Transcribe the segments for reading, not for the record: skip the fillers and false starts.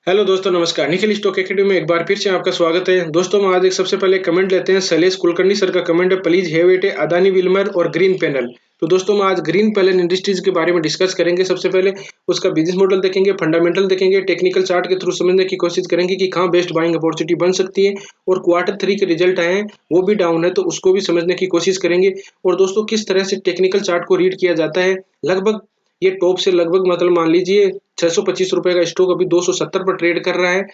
Hello दोस्तों, नमस्कार। Nikhil stock academy में एक बार फिर से आपका स्वागत है। दोस्तों, हम आज एक सबसे पहले कमेंट लेते हैं। शैलेश कुलकर्णी सर का कमेंट है, please have it Adani Wilmer और ग्रीन पैनल। तो दोस्तों, हम आज ग्रीन पैनल इंडस्ट्रीज के बारे में डिस्कस करेंगे। सबसे पहले उसका बिजनेस मॉडल देखेंगे, फंडामेंटल देखेंगे, टेक्निकल चार्ट के थ्रू समझने की कोशिश करेंगे कि कहाँ बेस्ट बाइंग अपॉर्चुनिटी बन सकती है। और क्वार्टर 3 के रिजल्ट आए हैं, वो भी डाउन है, तो उसको भी समझने की कोशिश करेंगे। और दोस्तों, किस तरह से टेक्निकल चार्ट को रीड किया जाता है। लगभग ये टॉप से लगभग मतलब मान लीजिए 625 रुपए का स्टॉक अभी 270 पर ट्रेड कर रहा है।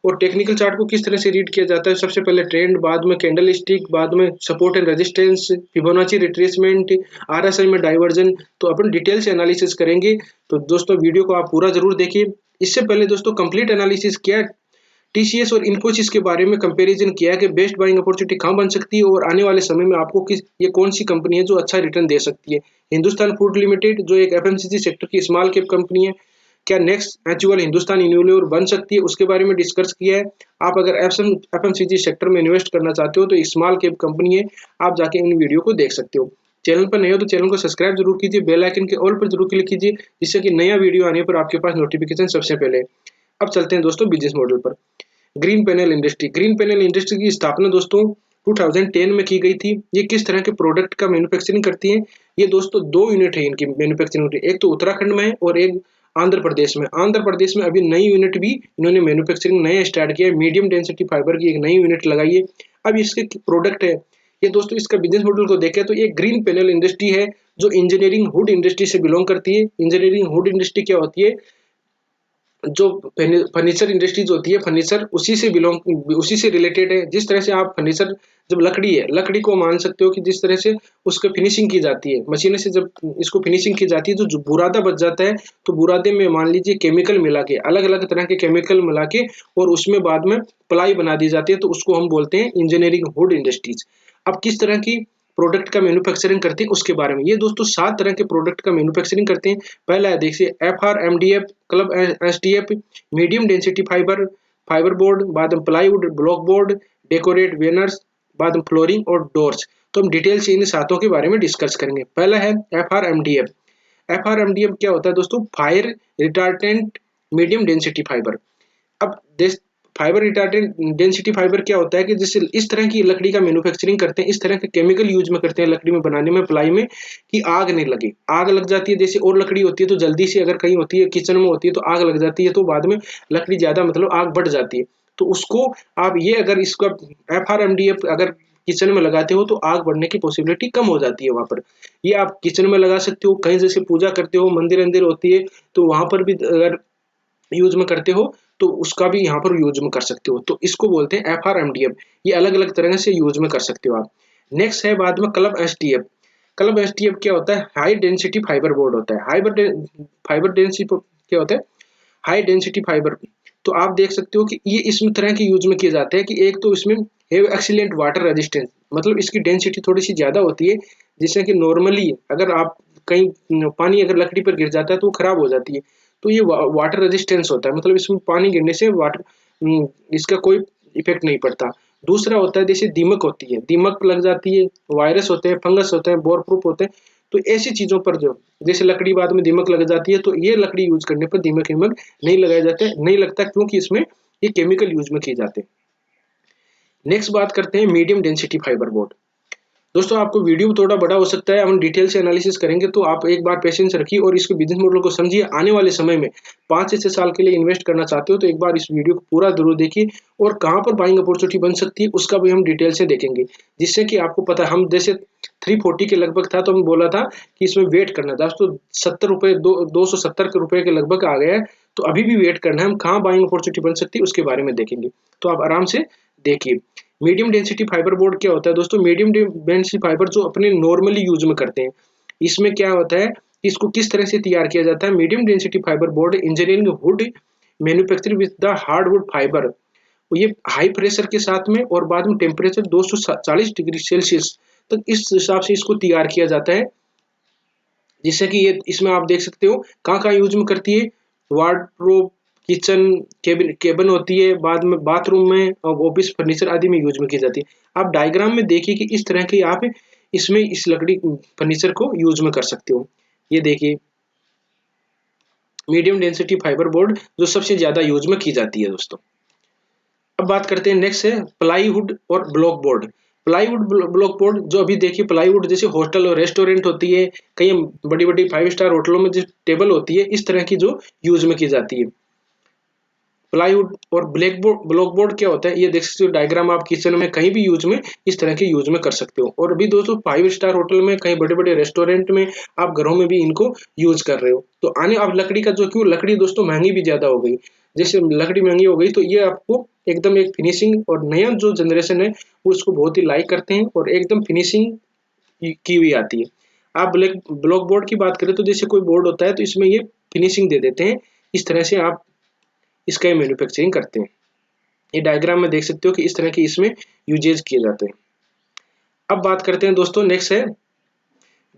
और टेक्निकल चार्ट को किस तरह से रीड किया जाता है। सबसे पहले ट्रेंड, बाद में कैंडल स्टिक, बाद में support and resistance, Fibonacci retracement, RSI में डाइवर्जन। तो अपन डिटेल से एनालिसिस करेंगे। तो दोस्तों, वीडियो को आप पूरा जरूर देखिए। इससे पहले दोस्तों, कंप्लीट एनालिसिस किया टीसीएस और इन्फोसिस के बारे में कंपैरिजन किया कि बेस्ट बाइंग अपॉर्चुनिटी कहाँ बन सकती है और आने वाले समय में आपको किस ये कौन सी कंपनी है जो अच्छा रिटर्न दे सकती है। हिंदुस्तान फूड लिमिटेड जो एक एफएमसीजी सेक्टर की स्मॉल कैप कंपनी है, क्या नेक्स्ट म्यूचुअल हिंदुस्तान यूनिलीवर बन सकती है, उसके बारे में डिस्कस किया है। आप अगर एफएमसीजी सेक्टर में इन्वेस्ट करना चाहते हो तो एक स्मॉल कैप कंपनी है, आप जाके इन वीडियो को देख सकते हो। चैनल पर नए हो तो चैनल को सब्सक्राइब जरूर कीजिए, बेल आइकन के ऑल पर जरूर क्लिक कीजिए, जिससे कि नया वीडियो आने पर आपके पास नोटिफिकेशन सबसे पहले। अब चलते हैं दोस्तों बिजनेस मॉडल पर। ग्रीन पैनल इंडस्ट्री की स्थापना दोस्तों 2010 में की गई थी। ये किस तरह के प्रोडक्ट का मैन्युफैक्चरिंग करती है। ये दोस्तों दो यूनिट है इनकी मैन्युफैक्चरिंग, एक तो उत्तराखंड में है और एक आंध्र प्रदेश में। आंध्र प्रदेश में अभी नई यूनिट भी इन्होंने मैन्युफैक्चरिंग नया स्टार्ट किया है। मीडियम डेंसिटी फाइबर की एक नई यूनिट लगाई है। अब इसके प्रोडक्ट है ये दोस्तों, इसका बिजनेस मॉडल को देखें तो ये ग्रीन पैनल इंडस्ट्री है जो इंजीनियरिंग हुड इंडस्ट्री से बिलोंग करती है। इंजीनियरिंग हुड इंडस्ट्री क्या होती है, जो फर्नीचर इंडस्ट्रीज होती है, फर्नीचर उसी से रिलेटेड है। जिस तरह से आप फर्नीचर, जब लकड़ी है, लकड़ी को मान सकते हो कि जिस तरह से उसकी फिनिशिंग की जाती है मशीनों से, जब इसको फिनिशिंग की जाती है तो जो बुरादा बच जाता है, तो बुरादे में मान लीजिए केमिकल मिला के, अलग अलग तरह के केमिकल मिला के और उसमें बाद में प्लाई बना दी जाती है, तो उसको हम बोलते हैं इंजीनियरिंग वुड इंडस्ट्रीज। अब किस तरह की प्रोडक्ट का मैन्युफैक्चरिंग करते हैं उसके बारे में। ये दोस्तों 7 तरह के प्रोडक्ट का मैन्युफैक्चरिंग करते हैं। पहला है देखिए FRMDF, club SDF, medium density fibre, fibre board, बाद में प्लाईवुड, ब्लॉक बोर्ड, डेकोरेट वेनर्स, बाद में फ्लोरिंग और डोर्स। तो हम डिटेल से इन सातों के बारे में डिस्कस करेंगे। पहला है FRMDF। FRMDF क्या होता है दोस्तों, fire retardant medium density fibre. अब फाइबर रिटार्डेंट डेंसिटी फाइबर क्या होता है कि जैसे इस तरह की लकड़ी का मैन्युफैक्चरिंग करते हैं, इस तरह के केमिकल यूज में करते हैं लकड़ी में बनाने में, प्लाई में, कि आग नहीं लगे। आग लग जाती है, जैसे और लकड़ी होती है तो जल्दी से, अगर कहीं होती है किचन में होती है तो आग लग जाती है, तो बाद में लकड़ी ज्यादा मतलब आग बढ़ जाती है। तो उसको आप ये अगर इसका FRMDF अगर किचन में लगाते हो तो आग बढ़ने की पॉसिबिलिटी कम हो जाती है वहां पर। ये आप किचन में लगा सकते हो, कहीं जैसे पूजा करते हो, मंदिर अंदिर होती है तो वहां पर भी अगर यूज में करते हो तो उसका भी यहाँ पर यूज में कर सकते हो। तो इसको बोलते हैं FRMDF। ये अलग अलग तरह से यूज में कर सकते हो आप। नेक्स्ट है बाद में क्लब SDF। क्लब SDF क्या होता है, हाई डेंसिटी फाइबर बोर्ड होता है। फाइबर डेंसिटी क्या होता है, हाई डेंसिटी फाइबर। तो आप देख सकते हो कि ये इस तरह के यूज में किए जाते हैं कि एक तो इसमें हैव एक्सीलेंट वाटर रेजिस्टेंस, मतलब इसकी डेंसिटी थोड़ी सी ज्यादा होती है। जिससे कि नॉर्मली अगर आप कहीं पानी अगर लकड़ी पर गिर जाता है तो वो खराब हो जाती है। तो ये वाटर रेजिस्टेंस होता है, मतलब इसमें पानी गिरने से वाटर इसका कोई इफेक्ट नहीं पड़ता। दूसरा होता है जैसे दीमक होती है, दीमक लग जाती है, वायरस होते हैं, फंगस होते हैं, बोर प्रूफ होते हैं। तो ऐसी चीजों पर जो जैसे लकड़ी बाद में दीमक लग जाती है, तो ये लकड़ी यूज करने पर दीमक वीमक नहीं लगाए जाते, नहीं लगता, क्योंकि इसमें ये केमिकल यूज में किए जाते हैं। नेक्स्ट बात करते हैं मीडियम डेंसिटी फाइबर बोर्ड। दोस्तों, आपको वीडियो थोड़ा बड़ा हो सकता है, हम डिटेल से एनालिसिस करेंगे, तो आप एक बार पेशेंस रखिए और इसके बिजनेस मॉडल को समझिए। आने वाले समय में 5 से 6 साल के लिए इन्वेस्ट करना चाहते हो तो एक बार इस वीडियो को पूरा जरूर देखिए। और कहाँ पर बाइंग अपॉर्चुनिटी बन सकती है उसका भी हम डिटेल से देखेंगे, जिससे कि आपको पता है। हम जैसे 340 के लगभग था तो हम बोला था कि इसमें वेट करना था, तो 70 रुपए 270 के रुपए के लगभग आ गया है। तो अभी भी वेट करना है, हम कहाँ बाइंग अपॉर्चुनिटी बन सकती है उसके बारे में देखेंगे। तो आप आराम से देखिए। मीडियम डेंसिटी फाइबर बोर्ड क्या होता है दोस्तों, मीडियम डेंसिटी फाइबर जो अपने नॉर्मली यूज में करते हैं। इसमें क्या होता है, इसको किस तरह से तैयार किया जाता है। Medium density fibre board engineering wood manufacture with the hardwood fibre. ये हाई प्रेशर के साथ में और बाद में टेम्परेचर 240 डिग्री सेल्सियस तक इस हिसाब से इसको तैयार किया जाता है। जिससे कि ये इसमें आप देख सकते हो कहाँ कहाँ यूज में करती है। वार्डरोब, किचन, केबिन केबिन होती है, बाद में बाथरूम में और ऑफिस फर्नीचर आदि में यूज में की जाती है। आप डायग्राम में देखिए कि इस तरह के आप इसमें इस लकड़ी फर्नीचर को यूज में कर सकते हो। ये देखिए, मीडियम डेंसिटी फाइबर बोर्ड जो सबसे ज्यादा यूज में की जाती है दोस्तों। अब बात करते हैं नेक्स्ट है प्लाईवुड और block board. Plywood block board जो अभी देखिए प्लाईवुड जैसे होटल और रेस्टोरेंट होती है, कई बड़ी बड़ी 5 स्टार होटलों में जो टेबल होती है इस तरह की जो यूज में की जाती है। प्लाईवुड और ब्लॉक बोर्ड क्या होता है ये देख सकते हो डायग्राम, आप किचन में कहीं भी यूज में इस तरह के यूज में कर सकते हो। और अभी दोस्तों 5 स्टार होटल में, कहीं बड़े बड़े रेस्टोरेंट में, आप घरों में भी इनको यूज कर रहे हो। तो आने अब लकड़ी का जो, क्यों लकड़ी दोस्तों महंगी भी ज्यादा हो गई, जैसे लकड़ी महंगी हो गई तो ये आपको एकदम एक फिनिशिंग, और नया जो जनरेशन है वो इसको बहुत ही लाइक करते हैं और एकदम फिनिशिंग की हुई आती है। आप ब्लॉक बोर्ड की बात करें तो जैसे कोई बोर्ड होता है तो इसमें ये फिनिशिंग दे देते हैं, इस तरह से आप इसका मैन्युफैक्चरिंग करते हैं। ये डायग्राम में देख सकते हो कि इस तरह के इसमें यूजेज किए जाते हैं। अब बात करते हैं दोस्तों नेक्स्ट है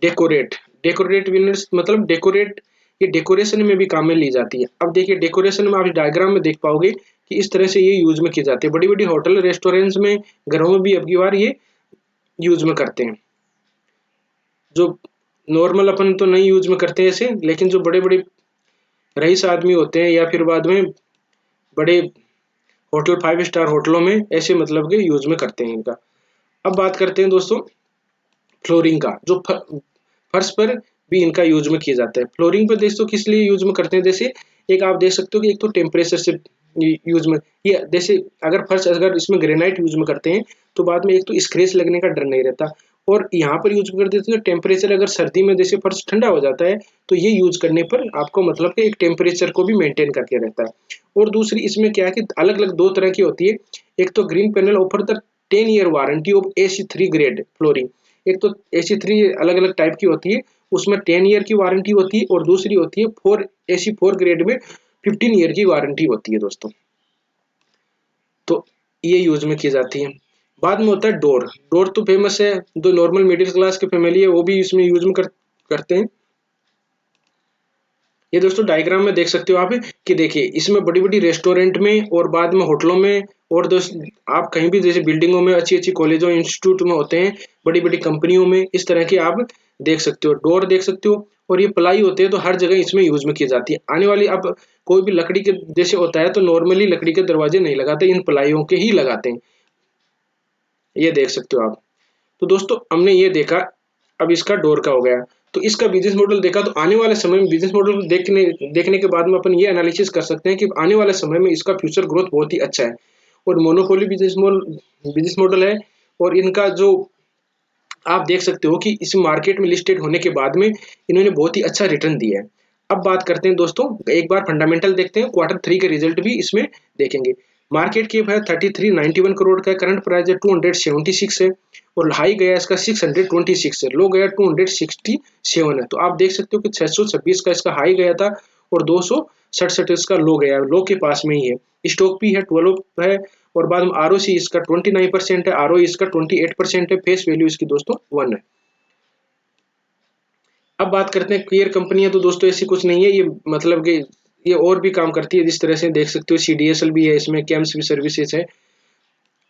डेकोरेट। डेकोरेट विनर्स मतलब डेकोरेट, ये डेकोरेशन में भी काम में ली जाती है। अब देखिए डेकोरेशन में आप डायग्राम में देख पाओगे कि इस तरह से ये यूज में की जाती है। बड़ी बड़ी होटल रेस्टोरेंट्स में, घरों में भी अब की बार ये यूज में करते हैं। जो नॉर्मल अपन तो नहीं यूज में करते हैं ऐसे, लेकिन जो बड़े बड़े रईस आदमी होते हैं या फिर बाद में बड़े होटल 5 स्टार होटलों में ऐसे मतलब के यूज में करते हैं इनका। अब बात करते हैं दोस्तों फ्लोरिंग का, जो फर्श पर भी इनका यूज में किया जाता है। फ्लोरिंग पर दोस्तों किस लिए यूज में करते हैं, जैसे एक आप देख सकते हो कि एक तो टेम्परेचर से यूज में, ये जैसे अगर फर्श अगर इसमें ग्रेनाइट यूज में करते हैं तो बाद में एक तो स्क्रैच लगने का डर नहीं रहता, और यहाँ पर यूज कर देते हैं टेम्परेचर, अगर सर्दी में जैसे फर्श ठंडा हो जाता है तो ये यूज करने पर आपको मतलब कि एक टेम्परेचर को भी मेंटेन करके रहता है। और दूसरी इसमें क्या है कि अलग अलग दो तरह की होती है। एक तो green panel offer the 10 year warranty of AC3 grade flooring. एक तो AC3 अलग अलग टाइप की होती है, उसमें 10 ईयर की वारंटी होती है, और दूसरी होती है AC4 ग्रेड में 15 ईयर की वारंटी होती है दोस्तों। तो ये यूज में की जाती है। बाद में होता है डोर। डोर तो फेमस है, जो नॉर्मल मिडिल क्लास की फैमिली है वो भी इसमें यूज में करते हैं। ये दोस्तों डायग्राम में देख सकते हो आप कि देखिए इसमें बड़ी बड़ी रेस्टोरेंट में और बाद में होटलों में, और दोस्त आप कहीं भी जैसे बिल्डिंगों में, अच्छी अच्छी कॉलेजों इंस्टीट्यूट में होते हैं, बड़ी बड़ी कंपनियों में इस तरह के आप देख सकते हो, डोर देख सकते हो। और ये प्लाई होते हैं तो हर जगह इसमें यूज में की जाती है। आने वाली अब कोई भी लकड़ी के जैसे होता है तो नॉर्मली लकड़ी के दरवाजे नहीं लगाते, इन प्लाइयों के ही लगाते हैं, ये देख सकते हो आप। तो दोस्तों हमने ये देखा, अब इसका डोर का हो गया, तो इसका बिजनेस मॉडल देखा। तो आने वाले समय में बिजनेस मॉडल देखने के बाद में अपन ये एनालिसिस कर सकते हैं कि आने वाले समय में इसका फ्यूचर ग्रोथ बहुत ही अच्छा है, और मोनोपोली बिजनेस मॉडल है। और इनका जो आप देख सकते हो कि इस मार्केट में लिस्टेड होने के बाद में इन्होंने बहुत ही अच्छा रिटर्न दिया है। अब बात करते हैं दोस्तों, एक बार फंडामेंटल देखते हैं, Q3 के रिजल्ट भी इसमें देखेंगे। मार्केट कैप है 3391 करोड़ का, करंट प्राइस है 276 है, और हाई गया इसका 626 है, लो गया 267 है। तो आप देख सकते हो कि 626 का इसका हाई गया था और 267 इसका लो गया, लो के पास में ही है। स्टॉक भी है 12 है, और बाद में ROC इसका 29% है, ROE इसका 28% है, फेस वैल्यू इसकी दोस्तों 1 है। अब बात करते हैं क्लियर कंपनियां, तो दोस्तों ऐसी कुछ नहीं है, ये मतलब कि ये और भी काम करती है, जिस तरह से देख सकते हो CDSL भी है इसमें, कैम्स भी सर्विसेज है।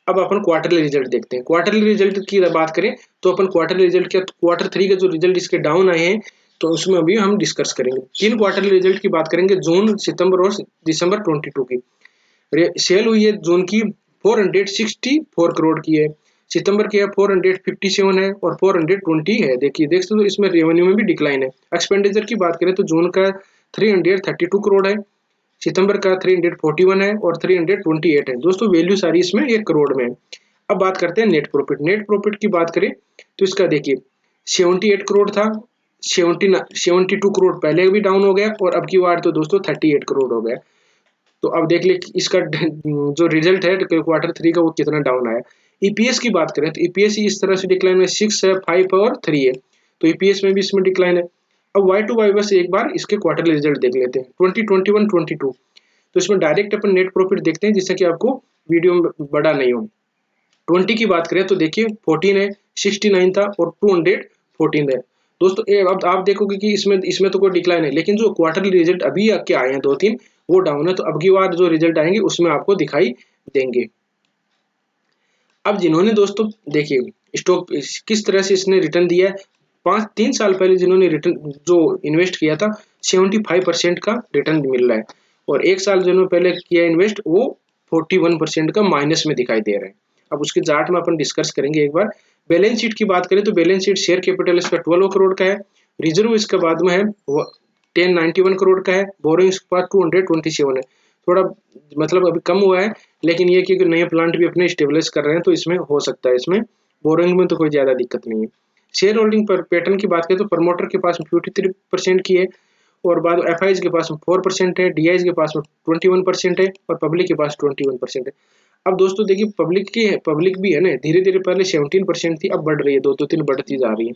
अब अपन क्वार्टरली रिजल्ट देखते हैं। क्वार्टरली रिजल्ट की बात करें तो अपन क्वार्टरली रिजल्ट क्या, Q3 के जो रिजल्ट इसके डाउन आए हैं तो उसमें अभी हम डिस्कस करेंगे। 3 क्वार्टरली रिजल्ट की बात करेंगे, जून, सितंबर और दिसंबर 22 की। सेल हुई है जून की 464 करोड़ की है, सितंबर की है 457 है, और 420 है। देखिए देख सकते हो इसमें रेवेन्यू में भी डिक्लाइन है। एक्सपेंडिचर की बात करें तो जून का 332 करोड़ है, सितंबर का 341 है, और 328 है। दोस्तों वैल्यू सारी इसमें 1 करोड़ में है। अब बात करते हैं नेट प्रॉफिट। नेट प्रॉफिट की बात करें तो इसका देखिए 78 करोड़ था, 72 करोड़ पहले भी डाउन हो गया, और अब की बार तो दोस्तों 38 करोड़ हो गया। तो अब देख ले इसका जो रिजल्ट है Q3 का वो कितना डाउन आया। EPS की बात करें तो EPS ही इस तरह से डिक्लाइन में 6 है, 5 और 3 है, तो EPS में भी इसमें डिक्लाइन है। अब Y-to-Y बस एक बार इसके क्वार्टरली रिजल्ट देख लेते हैं 2021-22। तो इसमें डायरेक्ट अपन नेट प्रॉफिट देखते हैं जिससे कि आपको वीडियो में बड़ा नहीं हो। 20 की बात करें तो देखिए 14 है, 69 था, और 214 है। दोस्तों अब आप देखोगे कि इसमें इसमें तो कोई डिक्लाइन है, लेकिन जो क्वार्टरली रिजल्ट अभी के आए हैं 2-3 वो डाउन है, तो अब की बार जो रिजल्ट आएंगे उसमें आपको दिखाई देंगे। अब जिन्होंने दोस्तों देखिए स्टॉक किस तरह से इसने रिटर्न दिया है, 3 साल पहले जिन्होंने रिटर्न जो इन्वेस्ट किया था 75% का रिटर्न मिल रहा है, और 1 साल जो पहले किया इन्वेस्ट वो 41% का माइनस में दिखाई दे रहा है। अब उसके चार्ट में अपन डिस्कस करेंगे एक बार। बैलेंस शीट की बात करें तो बैलेंस शीट शेयर कैपिटल इसका 12 करोड़ का है, रिजर्व इसके बाद में है 1091 करोड़ का है, बोरोइंग्स के पास 227 है। थोड़ा मतलब अभी कम हुआ है, लेकिन ये कि नए प्लांट भी अपने स्टेबलाइज कर रहे हैं तो इसमें हो सकता है, इसमें बोरोइंग में तो कोई ज़्यादा दिक्कत नहीं है। शेयर होल्डिंग पर पैटर्न की बात करें तो प्रमोटर के पास 53% की है, और बाद एफआईज के पास 4% है, डीआईज के पास 21% है, और पब्लिक के पास 21% है। अब दोस्तों देखिए पब्लिक भी है ना, धीरे धीरे पहले 17% थी, अब बढ़ रही है, 2-3 बढ़ती जा रही है।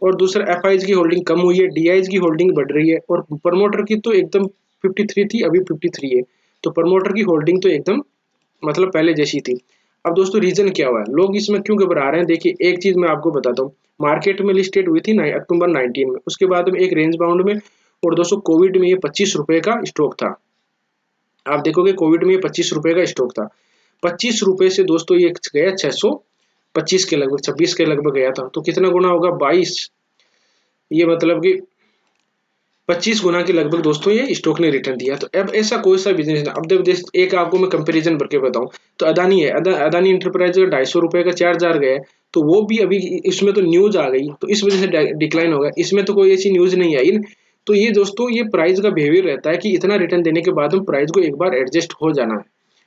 और दूसरा एफआईज की होल्डिंग कम हुई है, डीआईज की होल्डिंग बढ़ रही है, और प्रमोटर की तो एकदम 53 थी, अभी 53 है। तो प्रमोटर की होल्डिंग तो एकदम मतलब पहले जैसी थी। अब दोस्तों रीजन क्या हुआ है, लोग इसमें क्यों घबरा रहे हैं? देखिए एक चीज मैं आपको बताता हूँ, मार्केट में लिस्टेड हुई थी अक्टूबर 19 में, उसके बाद में एक रेंज बाउंड में, और दोस्तों कोविड में ये 25 रुपए का स्टॉक था। आप देखोगे कोविड में ये 25 रुपए का स्टॉक था, 25 रुपए से दोस्तों ये गया 625 के लगभग, 26 के लगभग गया था। तो कितना गुना होगा? 22, ये मतलब कि 25 गुना के लगभग दोस्तों ये स्टॉक ने रिटर्न दिया। तो अब ऐसा कोई सा बिजनेस है, अब जब एक आपको मैं कंपैरिजन करके बताऊं तो अदानी है, अदानी इंटरप्राइज का 250 रुपए का 4000 गया है, तो वो भी अभी इसमें तो न्यूज आ गई तो इस वजह से डिक्लाइन हो गया, इसमें तो कोई ऐसी न्यूज नहीं आई। तो ये दोस्तों ये प्राइस का बिहेवियर रहता है कि इतना रिटर्न देने के बाद में प्राइस को एक बार एडजस्ट हो जाना है,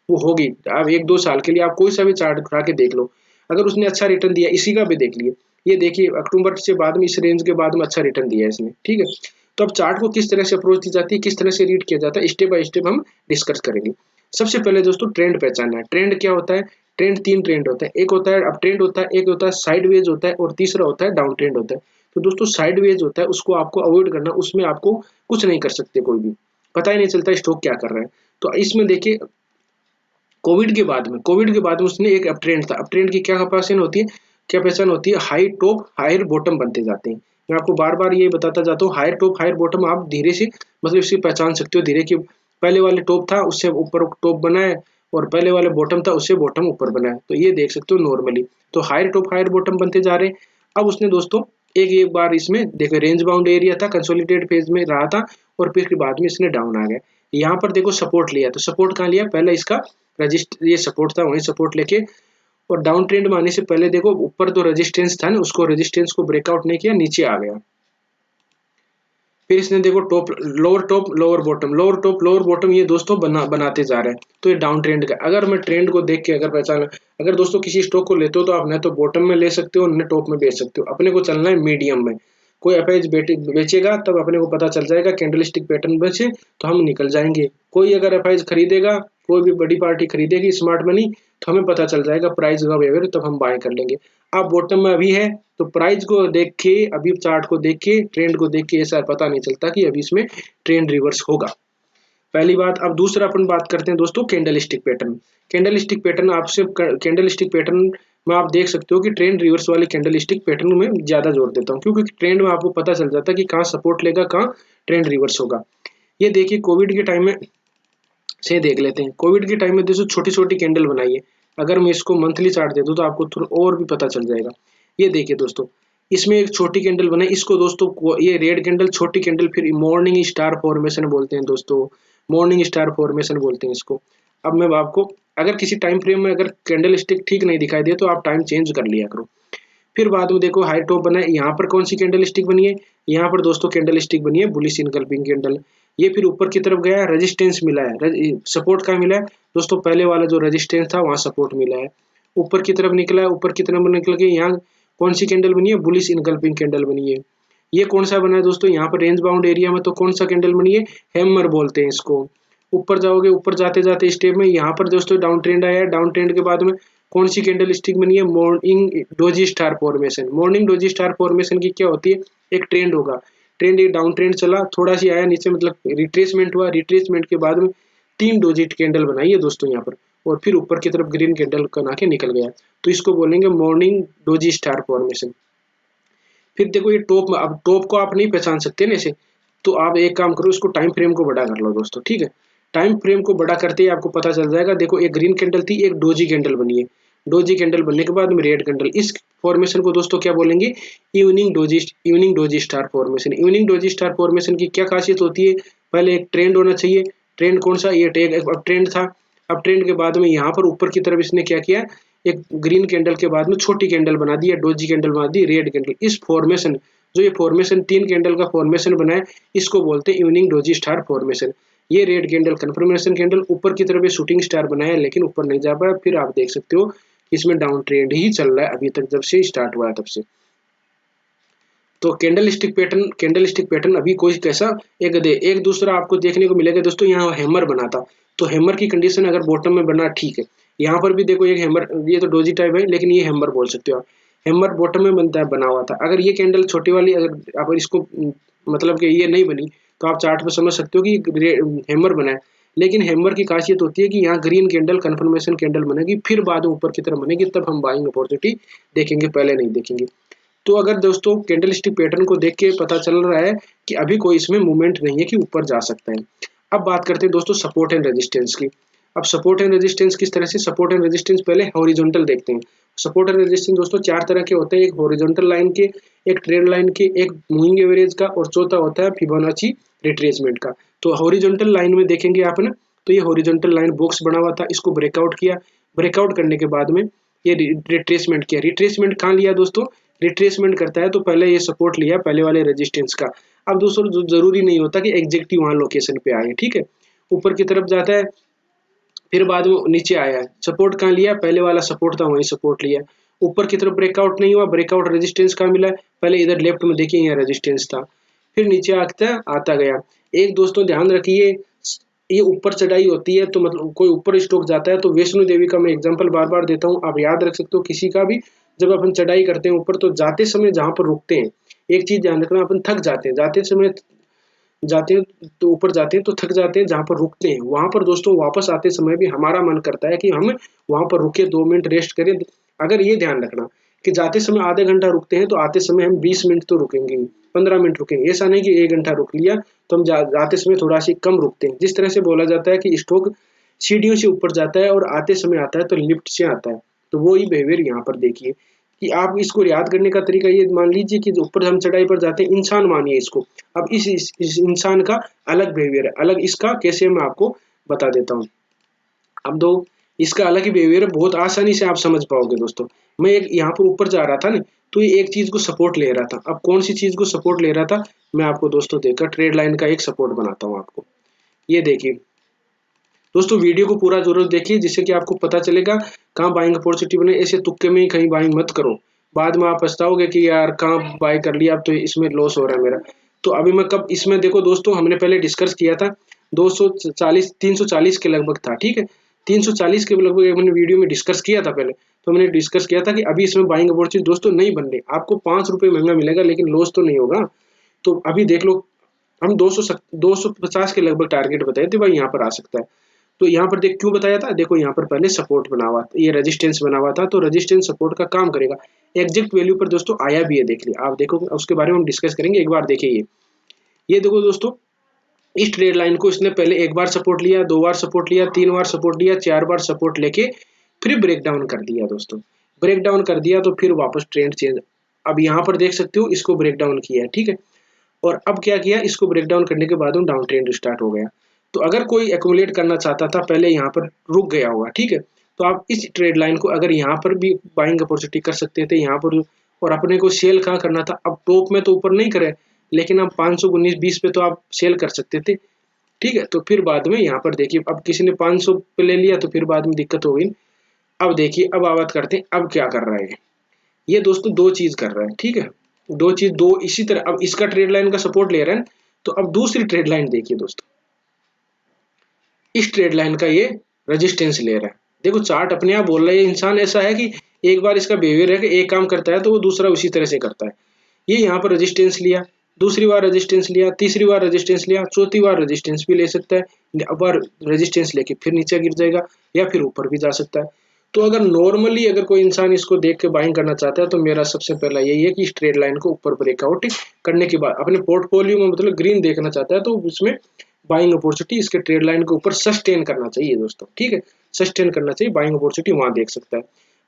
वो होगी। आप 1-2 साल के लिए आप कोई सा भी चार्ट उठा के देख लो, अगर उसने अच्छा रिटर्न दिया, इसी का भी देख लिए, ये देखिए अक्टूबर से बाद में इस रेंज के बाद में अच्छा रिटर्न दिया है इसने, ठीक है। तो अब चार्ट को किस तरह से अप्रोच दी जाती है, किस तरह से रीड किया जाता है, स्टेप बाय स्टेप हम डिस्कस करेंगे। सबसे पहले दोस्तों ट्रेंड पहचानना है। ट्रेंड क्या होता है? ट्रेंड 3 ट्रेंड होता है, एक होता है अप ट्रेंड होता है, एक होता है साइडवेज होता है, और तीसरा होता है डाउन ट्रेंड होता है। तो दोस्तों साइडवेज होता है उसको आपको अवॉइड करना, उसमें आपको कुछ नहीं कर सकते, कोई भी पता ही नहीं चलता स्टॉक क्या कर रहा है। तो इसमें देखिए कोविड के बाद में उसने एक अप ट्रेंड था, अप ट्रेंड की क्या पहचान होती है, क्या पहचान होती है? हाई टॉप हायर बॉटम बनते जाते हैं। मैं आपको बार बार ये बताता जाता हूँ, हायर टॉप हायर बॉटम आप धीरे से मतलब इसकी पहचान सकते हो धीरे, कि पहले वाले टॉप था उससे ऊपर टॉप बना है, और पहले वाले बॉटम था उससे बॉटम ऊपर बना है, तो ये देख सकते हो नॉर्मली। तो हायर टॉप हायर बॉटम बनते जा रहे हैं। अब उसने दोस्तों एक बार इसमें देखो रेंज बाउंड एरिया था, कंसोलिडेटेड फेज में रहा था, और फिर के बाद में इसने डाउन आ गया। यहाँ पर देखो सपोर्ट लिया, तो सपोर्ट कहाँ लिया? पहले इसका रजिस्टर ये सपोर्ट था, वहीं सपोर्ट लेके और डाउन ट्रेंड में आने से पहले देखो ऊपर तो रेजिस्टेंस था ना, उसको रेजिस्टेंस को ब्रेकआउट नहीं किया, नीचे आ गया। फिर इसने देखो top lower bottom, lower top lower bottom, ये दोस्तों बनाते जा रहे हैं। तो ये डाउन ट्रेंड का, अगर मैं ट्रेंड को देख के अगर पहचान, अगर दोस्तों किसी स्टॉक को लेते हो तो आप न तो बॉटम में ले सकते हो न टॉप में बेच सकते हो, अपने को चलना है मीडियम में। कोई एफआईज बेचेगा तब अपने को पता चल जाएगा, कैंडलस्टिक पैटर्न बेचे तो हम निकल जाएंगे। कोई अगर एफआईज खरीदेगा, कोई भी बड़ी पार्टी खरीदेगी स्मार्ट मनी, तो हमें पता चल जाएगा प्राइस का बिहेवियर, तब हम बाय कर लेंगे। आप बॉटम में अभी है तो प्राइस को देख के, अभी चार्ट को देख के, ट्रेंड को देख के ऐसा पता नहीं चलता कि अभी इसमें ट्रेंड रिवर्स होगा, पहली बात। अब दूसरा अपन बात करते हैं दोस्तों कैंडलस्टिक पैटर्न। कैंडलस्टिक पैटर्न आपसे कैंडलस्टिक पैटर्न में आप देख सकते हो कि ट्रेंड रिवर्स वाले कैंडलस्टिक पैटर्न में ज्यादा जोर देता हूँ, क्योंकि ट्रेंड में आपको पता चल जाता है कि कहाँ सपोर्ट लेगा, कहाँ ट्रेंड रिवर्स होगा। ये देखिए कोविड के टाइम में से देख लेते हैं, कोविड के टाइम में दोस्तों छोटी छोटी कैंडल बनाइए, अगर मैं इसको मंथली चार्ट दे दूं तो आपको थोड़ा और भी पता चल जाएगा। ये देखिए दोस्तों, इसमें एक छोटी कैंडल बनाई, इसको दोस्तों ये रेड कैंडल छोटी कैंडल, फिर मॉर्निंग स्टार फॉर्मेशन बोलते हैं दोस्तों, मॉर्निंग स्टार फॉर्मेशन बोलते हैं इसको। अब मैं आपको अगर किसी टाइम फ्रेम में अगर कैंडल स्टिक ठीक नहीं दिखाई दे तो आप टाइम चेंज कर लिया करो। फिर बाद में देखो हाई टॉप बना है, यहाँ पर कौन सी कैंडल स्टिक बनी है? यहाँ पर दोस्तों कैंडल स्टिक बनी है बुलिश इनकल्पिंग कैंडल। ये फिर ऊपर की तरफ गया है, रेजिस्टेंस मिला है, सपोर्ट का मिला है दोस्तों, पहले वाला जो रेजिस्टेंस था वहां सपोर्ट मिला है, ऊपर की तरफ निकला है, ऊपर की तरफ निकल के यहाँ कौन सी कैंडल बनी है? बुलिश इनकल्पिंग कैंडल बनी है। ये कौन सा बना है दोस्तों? यहाँ पर रेंज बाउंड एरिया में तो कौन सा कैंडल बनी है? हैमर बोलते हैं इसको। ऊपर जाओगे, ऊपर जाते जाते स्टेप में यहाँ पर दोस्तों डाउन ट्रेंड आया है, डाउन ट्रेंड के बाद में कौन सी कैंडल स्टिक बनी है? Morning doji star formation. Morning doji star formation की क्या होती है? एक ट्रेंड होगा, ट्रेंड एक डाउन ट्रेंड चला, थोड़ा सी आया नीचे, मतलब रिट्रेसमेंट हुआ, रिट्रेसमेंट के बाद में 3 डोजिट कैंडल बनाई है दोस्तों यहाँ पर, और फिर ऊपर की तरफ ग्रीन कैंडल बना के निकल गया, तो इसको बोलेंगे मॉर्निंग डोजी स्टार फॉर्मेशन। फिर देखो ये टॉप, अब टॉप को आप नहीं पहचान सकते ना ऐसे, तो आप एक काम करो, इसको टाइम फ्रेम को बड़ा कर लो दोस्तों, ठीक है। टाइम फ्रेम को बड़ा करते ही आपको पता चल जाएगा। देखो एक ग्रीन कैंडल थी, एक डोजी कैंडल बनी है, डोजी कैंडल बनने के बाद में रेड कैंडल, इस फॉर्मेशन को दोस्तों क्या बोलेंगे, evening doji star formation. Evening doji star formation की क्या खासियत होती है, पहले एक ट्रेंड होना चाहिए। ट्रेंड कौन सा, ये अब ट्रेंड था। अब ट्रेंड के बाद में यहाँ पर ऊपर की तरफ इसने क्या किया, एक ग्रीन कैंडल के बाद में छोटी कैंडल बना दी, डोजी कैंडल बना दी, रेड कैंडल। इस फॉर्मेशन, जो ये फॉर्मेशन 3 कैंडल का फॉर्मेशन बना है, इसको बोलते हैं इवनिंग डोजी स्टार फॉर्मेशन। ये रेड कैंडल कंफर्मेशन कैंडल, ऊपर की तरफ ये शूटिंग स्टार बनाया है लेकिन ऊपर नहीं जा पाया। फिर आप देख सकते हो इसमें डाउन ट्रेंड ही चल रहा है अभी तक, जब से स्टार्ट हुआ है तब से। तो कैंडल स्टिक पैटर्न अभी कोई कैसा, एक दूसरा आपको देखने को मिलेगा दोस्तों। यहाँ हैमर बना था, तो हैमर की कंडीशन अगर बॉटम में बना ठीक है। यहाँ पर भी देखो एक हैमर, ये तो डोजी टाइप है लेकिन ये हैमर बोल सकते हो आप। हैमर बॉटम में बनता है, बना हुआ था। अगर ये कैंडल छोटी वाली, अगर आप इसको मतलब कि ये नहीं बनी, तो आप चार्ट पर समझ सकते हो कि हैमर बना है। लेकिन हैमर की खासियत होती है कि यहाँ ग्रीन कैंडल कंफर्मेशन कैंडल बनेगी, फिर बाद में ऊपर की तरफ बनेगी, तब हम बाइंग अपॉर्चुनिटी देखेंगे, पहले नहीं देखेंगे। तो अगर दोस्तों कैंडल स्टिक पैटर्न को देख के पता चल रहा है कि अभी कोई इसमें मूवमेंट नहीं है कि ऊपर जा सकता है। अब बात करते हैं दोस्तों सपोर्ट एंड रेजिस्टेंस की। अब सपोर्ट एंड रेजिस्टेंस किस तरह से, सपोर्ट एंड रेजिस्टेंस पहले हॉरिजॉन्टल देखते हैं। सपोर्ट एंड रेजिस्टेंस दोस्तों 4 तरह के होते हैं, एक हॉरिजॉन्टल लाइन के, एक ट्रेंड लाइन के, एक मूविंग एवरेज का, और चौथा होता है फिबोनाची रिट्रेसमेंट का। तो हॉरिजॉन्टल लाइन में देखेंगे आप ना, तो ये हॉरिजॉन्टल लाइन बॉक्स बना हुआ था, इसको ब्रेकआउट किया। ब्रेकआउट करने के बाद में ये रिट्रेसमेंट किया। रिट्रेसमेंट कहाँ लिया दोस्तों, रिट्रेसमेंट करता है तो पहले ये सपोर्ट लिया पहले वाले रेजिस्टेंस का। अब दोस्तों जरूरी नहीं होता कि एग्जैक्टली वहां लोकेशन पे आए, ठीक है। ऊपर की तरफ जाता है, फिर बाद में नीचे आया है। सपोर्ट कहाँ लिया, पहले वाला सपोर्ट था वहीं सपोर्ट लिया। ऊपर की तरफ ब्रेकआउट नहीं हुआ, ब्रेकआउट रेजिस्टेंस कहाँ मिला है, पहले इधर लेफ्ट में देखिए यहाँ रेजिस्टेंस था, फिर नीचे आता गया। एक दोस्तों ध्यान रखिए, ये ऊपर चढ़ाई होती है तो मतलब कोई ऊपर स्टॉक जाता है, तो वैष्णो देवी का मैं एग्जांपल बार बार देता हूँ, आप याद रख सकते हो किसी का भी। जब अपन चढ़ाई करते हैं ऊपर, तो जाते समय जहाँ पर रुकते हैं, एक चीज ध्यान रखना, अपन थक जाते हैं जाते समय, जाते हैं तो ऊपर जाते हैं तो थक जाते हैं, जहाँ पर रुकते हैं वहां पर दोस्तों वापस आते समय भी हमारा मन करता है कि हम वहां पर रुके, 2 मिनट रेस्ट करें। अगर ये ध्यान रखना कि जाते समय आधे घंटा रुकते हैं, तो आते समय हम 20 मिनट तो रुकेंगे, 15 मिनट रुकेंगे। ऐसा नहीं कि 1 घंटा रुक लिया, तो हम जाते समय थोड़ा सी कम रुकते हैं। जिस तरह से बोला जाता है कि स्टॉक सीढ़ियों से ऊपर जाता है और आते समय आता है तो लिफ्ट से आता है, तो वो ही बिहेवियर यहाँ पर देखिए कि आप इसको याद करने का तरीका ये मान लीजिए कि ऊपर हम चढ़ाई पर जाते हैं, इंसान मानिए इसको। अब इस इंसान का अलग बिहेवियर है, अलग इसका कैसे मैं आपको बता देता हूँ। अब दो इसका अलग ही बिहेवियर है, बहुत आसानी से आप समझ पाओगे दोस्तों। मैं एक यहाँ पर ऊपर जा रहा था ना, तो ये एक चीज को सपोर्ट ले रहा था। अब कौन सी चीज को सपोर्ट ले रहा था, मैं आपको दोस्तों देखकर ट्रेड लाइन का एक सपोर्ट बनाता हूँ आपको। ये देखिए दोस्तों, वीडियो को पूरा जरूर देखिए, जिससे कि आपको पता चलेगा कहाँ बाइंग अपॉर्चुनिटी बने। ऐसे तुक्के में ही कहीं बाइंग मत करो, बाद में आप पछताओगे कि यार कहाँ बाई कर लिया, अब तो इसमें लॉस हो रहा है मेरा। तो अभी मैं कब इसमें देखो दोस्तों, हमने पहले डिस्कस किया था 240 340 के लगभग था, ठीक है। 340 के लगभग मैंने वीडियो में डिस्कस किया था पहले, तो मैंने डिस्कस किया था कि अभी इसमें बाइंग अपॉर्चुनिटी दोस्तों नहीं बन रही। आपको 5 रुपये महंगा मिलेगा लेकिन लॉस तो नहीं होगा। तो अभी देख लो, हम 250 के लगभग टारगेट बताए थे भाई, यहाँ पर आ सकता है। तो यहाँ पर देख क्यों बताया था, देखो यहाँ पर पहले सपोर्ट बना हुआ था, ये रेजिस्टेंस बना हुआ था, तो रेजिस्टेंस सपोर्ट का काम करेगा। एग्जैक्ट वैल्यू पर दोस्तों आया भी है, देख लिया आप, देखो उसके बारे में हम डिस्कस करेंगे। एक बार देखिए ये देखो दोस्तों, इस ट्रेड लाइन को इसने पहले एक बार सपोर्ट लिया, 2 बार सपोर्ट लिया, 3 बार सपोर्ट लिया, 4 बार सपोर्ट लेके फिर ब्रेक डाउन कर दिया दोस्तों। ब्रेक डाउन कर दिया तो फिर वापस ट्रेंड चेंज। अब यहाँ पर देख सकते हो इसको ब्रेक डाउन किया है, ठीक है। और अब क्या किया, इसको ब्रेक डाउन करने के बाद डाउन ट्रेंड स्टार्ट हो गया। तो अगर कोई एक्यूमुलेट करना चाहता था, पहले यहाँ पर रुक गया होगा, ठीक है। तो आप इस ट्रेड लाइन को अगर यहाँ पर भी बाइंग अपॉर्चुनिटी कर सकते थे यहाँ पर, और अपने को सेल कहाँ करना था, अब टॉप में तो ऊपर नहीं करे, लेकिन अब 519-20 पे तो आप सेल कर सकते थे, ठीक है। तो फिर बाद में यहाँ पर देखिए, अब किसी ने 500 पे ले लिया तो फिर बाद में दिक्कत हो गई। अब देखिए, अब बात करते हैं अब क्या कर रहा है ये दोस्तों, 2 चीज कर रहा है, ठीक है। 2 चीज, 2 इसी तरह। अब इसका ट्रेड लाइन का सपोर्ट ले रहा है, तो अब दूसरी ट्रेड लाइन देखिए दोस्तों, इस ट्रेड लाइन का ये रेजिस्टेंस ले रहा है। देखो चार्ट अपने आप बोल रहा है, ये इंसान ऐसा है कि एक बार इसका बिहेवियर है कि एक काम करता है तो वो दूसरा उसी तरह से करता है। ये यहाँ पर रेजिस्टेंस लिया, दूसरी बार रेजिस्टेंस लिया, तीसरी बार रेजिस्टेंस लिया, चौथी बार रेजिस्टेंस भी ले सकता है। अब बार रेजिस्टेंस लेके फिर नीचे गिर जाएगा या फिर ऊपर भी जा सकता है। तो अगर नॉर्मली अगर कोई इंसान इसको देख के बाइंग करना चाहता है, तो मेरा सबसे पहला यही है कि इस ट्रेड लाइन को ऊपर ब्रेकआउट करने के बाद अपने पोर्टफोलियो में मतलब ग्रीन देखना चाहता है, तो उसमें बाइंग अपॉर्चुनिटी इसके ट्रेड लाइन के ऊपर सस्टेन करना चाहिए दोस्तों, ठीक है। सस्टेन करना चाहिए, बाइंग अपॉर्चुनिटी वहां देख सकता है।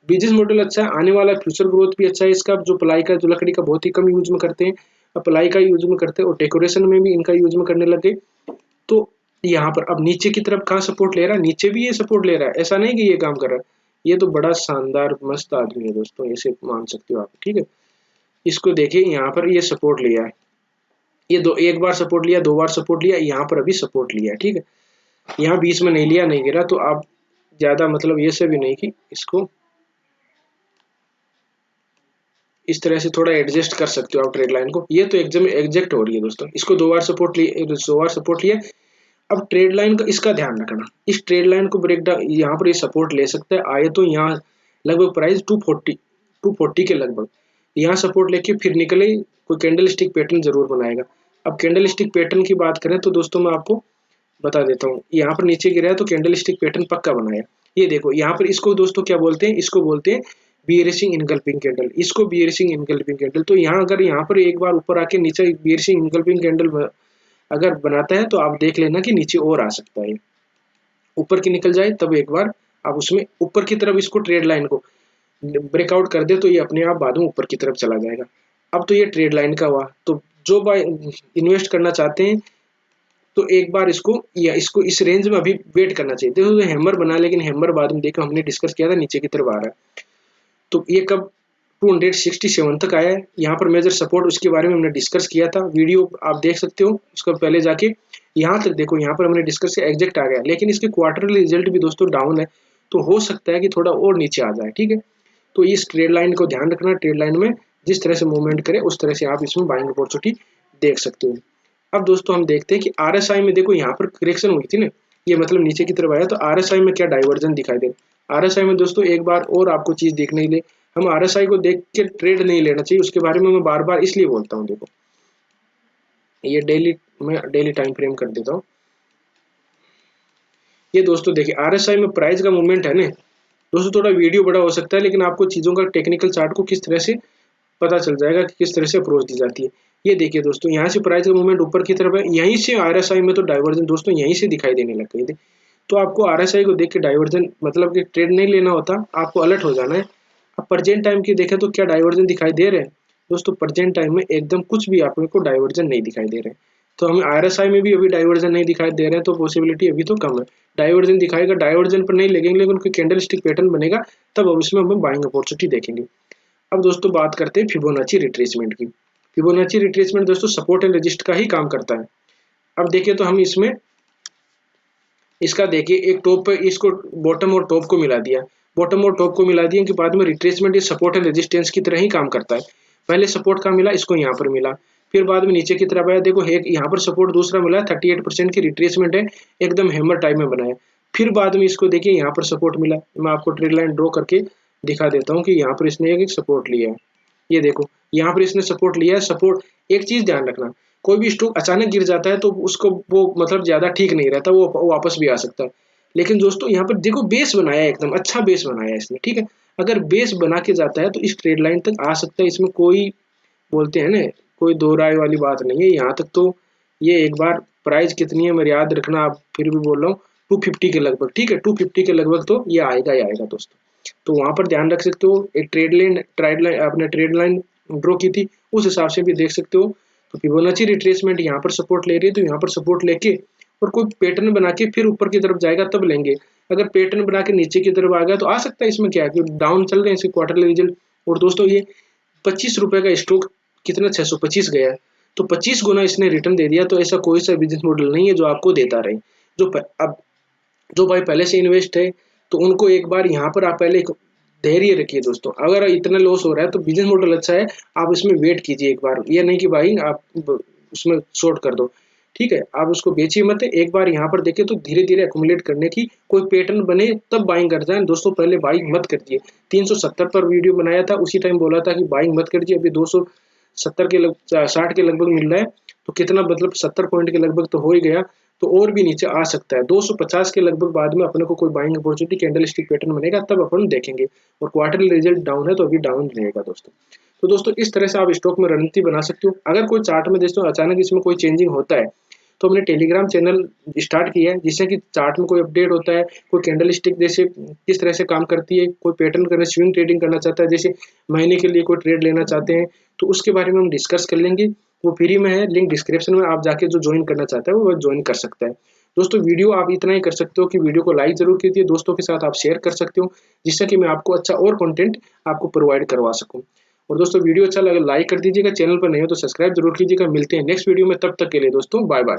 बिजनेस मॉडल अच्छा है, आने वाला फ्यूचर ग्रोथ भी अच्छा है इसका। जो प्लाई का, जो लकड़ी का बहुत ही कम यूज में करते हैं, अब प्लाई का यूज में करते हैं, और डेकोरेशन में भी इनका यूज में करने लगे। तो यहाँ पर अब नीचे की तरफ कहाँ सपोर्ट ले रहा है, नीचे भी ये सपोर्ट ले रहा है, ऐसा नहीं कि ये काम कर रहा है। ये तो बड़ा शानदार मस्त आदमी है दोस्तों, ऐसे मान सकते हो आप, ठीक है। इसको देखिए यहाँ पर ये सपोर्ट लिया है, ये दो, एक बार सपोर्ट लिया, दो बार सपोर्ट लिया, यहाँ पर अभी सपोर्ट लिया है, ठीक है। यहाँ बीच में नहीं लिया, नहीं गिरा, तो आप ज्यादा मतलब ये से भी नहीं कि इसको इस तरह से थोड़ा एडजस्ट कर सकते हो आप ट्रेड लाइन को। ये तो एकदम एग्जैक्ट हो रही है दोस्तों, इसको दो बार सपोर्ट लिए, दो बार सपोर्ट लिया। अब ट्रेड लाइन का इसका ध्यान रखना, इस ट्रेड लाइन को ब्रेक डाउन, यहाँ पर ये सपोर्ट ले सकता है, आए तो यहाँ लगभग प्राइस 240 के लगभग, यहाँ सपोर्ट लेके फिर निकले, कोई कैंडल स्टिक पैटर्न जरूर बनाएगा। अब कैंडल स्टिक पैटर्न की बात करें तो दोस्तों मैं आपको बता देता हूँ, यहाँ पर नीचे गिरा है तो कैंडल स्टिक पैटर्न पक्का बनाया। ये देखो यहाँ पर इसको दोस्तों क्या बोलते हैं, इसको बोलते हैं बियरिशिंग इनगल्फिंग कैंडल, इसको बियरिशिंग इनगल्फिंग कैंडल। तो यहाँ अगर यहाँ पर एक बार ऊपर आके नीचे बियरिशिंग इनगल्फिंग कैंडल अगर बनाता है तो आप देख लेना कि नीचे और आ सकता है, ऊपर की निकल जाए तब एक बार आप उसमें ऊपर की तरफ इसको ट्रेड लाइन को ब्रेकआउट कर दे तो ये अपने आप बाद में ऊपर की तरफ चला जाएगा। अब तो ये ट्रेड लाइन का हुआ, तो जो बाय इन्वेस्ट करना चाहते हैं तो एक बार इसको या इसको इस रेंज में अभी वेट करना चाहिए। देखो तो हैमर बना, लेकिन हैमर बाद में देखो हमने डिस्कस किया था नीचे की तरफ आ रहा है, तो ये कब 267 तक आया है। यहाँ पर मेजर सपोर्ट उसके बारे में हमने डिस्कस किया था, वीडियो आप देख सकते हो उसका पहले जाके। यहाँ तक देखो, यहाँ पर हमने डिस्कस किया, एग्जैक्ट आ गया, लेकिन इसके क्वार्टरली रिजल्ट भी दोस्तों डाउन है, तो हो सकता है कि थोड़ा और नीचे आ जाए, ठीक है। तो इस ट्रेड लाइन को ध्यान रखना, ट्रेड लाइन में जिस तरह से मूवमेंट करे उस तरह से आप इसमें बाइंग अपॉर्चुनिटी देख सकते हो। अब दोस्तों हम देखते हैं कि आरएसआई में देखो यहाँ पर करेक्शन हुई थी ना, ये मतलब नीचे की तरफ आया, तो आरएसआई में क्या डाइवर्जन दिखाई दे। आरएसआई में दोस्तों एक बार और आपको चीज देखने के लिए, हम आरएसआई को देख के ट्रेड नहीं लेना चाहिए, उसके बारे में मैं बार बार इसलिए बोलता हूँ। देखो ये डेली, मैं डेली टाइम फ्रेम कर देता हूँ। ये दोस्तों देखिए आरएसआई में प्राइस का मूवमेंट है ना दोस्तों, थोड़ा वीडियो बड़ा हो सकता है, लेकिन आपको चीजों का टेक्निकल चार्ट को किस तरह से पता चल जाएगा कि किस तरह से अप्रोच दी जाती है। ये देखिए दोस्तों, यहाँ से प्राइस का मूवमेंट ऊपर की तरफ है, यहीं से आरएसआई में तो डाइवर्जन दोस्तों यहीं से दिखाई देने लग गई थी। तो आपको आरएसआई को देख के डाइवर्जन मतलब कि ट्रेड नहीं लेना होता, आपको अलर्ट हो जाना है। अब प्रेजेंट टाइम की देखें तो क्या डाइवर्जन दिखाई दे रहे हैं दोस्तों, प्रेजेंट टाइम में एकदम कुछ भी आपको डाइवर्जन नहीं दिखाई दे रहे हैं। तो हमें आरएसआई में भी अभी डाइवर्जन नहीं दिखाई दे रहे हैं, तो पॉसिबिलिटी अभी तो कम है। डाइवर्जन दिखाएगा, डाइवर्जन पर नहीं लगेंगे, लेकिन कोई कैंडल स्टिक पैटर्न बनेगा तब अब इसमें हम बाइंग अपॉर्चुनिटी देखेंगे। अब दोस्तों बात करते हैं फिबोनाची रिट्रेसमेंट की। फिबोनाची रिट्रेसमेंट दोस्तों सपोर्ट एंड रेजिस्ट का ही काम करता है। अब देखिए तो हम इसमें इसका देखिए एक टॉप पे इसको बॉटम और टॉप को मिला दिया, बॉटम और टॉप को मिला दिया कि बाद में रिट्रेसमेंट ये सपोर्ट एंड रेजिस्टेंस की तरह ही काम करता है। पहले सपोर्ट का मिला, इसको यहाँ पर मिला, फिर बाद में नीचे की तरफ आया, देखो एक यहाँ पर सपोर्ट दूसरा मिला, 38% की रिट्रेसमेंट है, एकदम हैमर टाइप में बनाया। फिर बाद में इसको देखिए यहाँ पर सपोर्ट मिला, मैं आपको ट्रेड लाइन ड्रॉ करके दिखा देता हूँ कि यहाँ पर इसने एक सपोर्ट लिया है। ये देखो यहाँ पर इसने सपोर्ट लिया है। सपोर्ट, एक चीज ध्यान रखना, कोई भी स्टॉक अचानक गिर जाता है तो उसको वो मतलब ज्यादा ठीक नहीं रहता, वो वापस भी आ सकता है। लेकिन दोस्तों यहाँ पर देखो बेस बनाया है, एकदम अच्छा बेस बनाया है इसने, ठीक है। अगर बेस बना के जाता है तो इस ट्रेड लाइन तक आ सकता है, इसमें कोई बोलते हैं ना कोई दो राय वाली बात नहीं है। यहाँ तक तो ये एक बार प्राइस कितनी है मैं याद रखना, आप फिर भी बोल रहा हूँ 250 के लगभग, ठीक है, 250 के लगभग तो ये आएगा ही आएगा दोस्तों। तो वहां पर ध्यान रख सकते हो, एक ट्रेड लाइन आपने ट्रेड लाइन ड्रॉ की थी उस हिसाब से भी देख सकते हो। तो फिबोनाची रिट्रेसमेंट यहाँ पर सपोर्ट ले रही है, तो यहाँ पर सपोर्ट लेके और कोई पैटर्न बना के फिर ऊपर की तरफ जाएगा तब लेंगे। अगर पैटर्न बना के नीचे की तरफ आ गया तो आ सकता है, इसमें क्या है कि डाउन चल रहे हैं इसके क्वार्टरली रिजल्ट। और दोस्तों ये 25 रुपए का स्टॉक कितना 625 गया है, तो 25 गुना इसने रिटर्न दे दिया। तो ऐसा कोई सा बिजनेस मॉडल नहीं है जो आपको देता रहे। अब जो भाई पहले से इन्वेस्ट है तो उनको एक बार यहाँ पर आप पहले धैर्य रखिए दोस्तों। अगर इतना लॉस हो रहा है तो बिजनेस मॉडल अच्छा है, आप इसमें वेट कीजिए एक बार, ये नहीं कि भाई आप उसमें शॉर्ट कर दो, ठीक है। आप उसको बेचिए मत, एक बार यहाँ पर देखे तो धीरे धीरे अकुमुलेट करने की, कोई पैटर्न बने तब बाइंग कर जाए दोस्तों, पहले बाइंग मत करिए। 370 पर वीडियो बनाया था, उसी टाइम बोला था कि बाइंग मत करिए, अभी 270 के 60 के लगभग मिल रहा है, तो कितना मतलब 70 पॉइंट के लगभग तो हो ही गया, तो और भी नीचे आ सकता है। 250 के लगभग बाद में अपने को कोई buying opportunity candle stick pattern बनेगा तब अपन देखेंगे। और क्वार्टरली रिजल्ट डाउन है तो अभी डाउन रहेगा दोस्तों। तो दोस्तों इस तरह से आप स्टॉक में रणनीति बना सकते हो। अगर कोई चार्ट में दोस्तों अचानक इसमें कोई चेंजिंग होता है तो हमने टेलीग्राम चैनल स्टार्ट किया है, जिससे कि चार्ट में कोई अपडेट होता है, कोई कैंडल स्टिक जैसे किस तरह से काम करती है, कोई पैटर्न करना, स्विंग ट्रेडिंग करना चाहता है, जैसे महीने के लिए कोई ट्रेड लेना चाहते हैं, तो उसके बारे में हम डिस्कस कर लेंगे। वो फ्री में है, लिंक डिस्क्रिप्शन में, आप जाके जो ज्वाइन करना चाहता है वो ज्वाइन कर सकता है। दोस्तों वीडियो आप इतना ही कर सकते हो कि वीडियो को लाइक जरूर कीजिए, दोस्तों के साथ आप शेयर कर सकते हो, जिससे कि मैं आपको अच्छा और कंटेंट आपको प्रोवाइड करवा सकूं। और दोस्तों वीडियो अच्छा लगे लाइक कर दीजिएगा, चैनल पर नहीं हो तो सब्सक्राइब जरूर कीजिएगा। मिलते हैं नेक्स्ट वीडियो में, तब तक के लिए दोस्तों बाय बाय।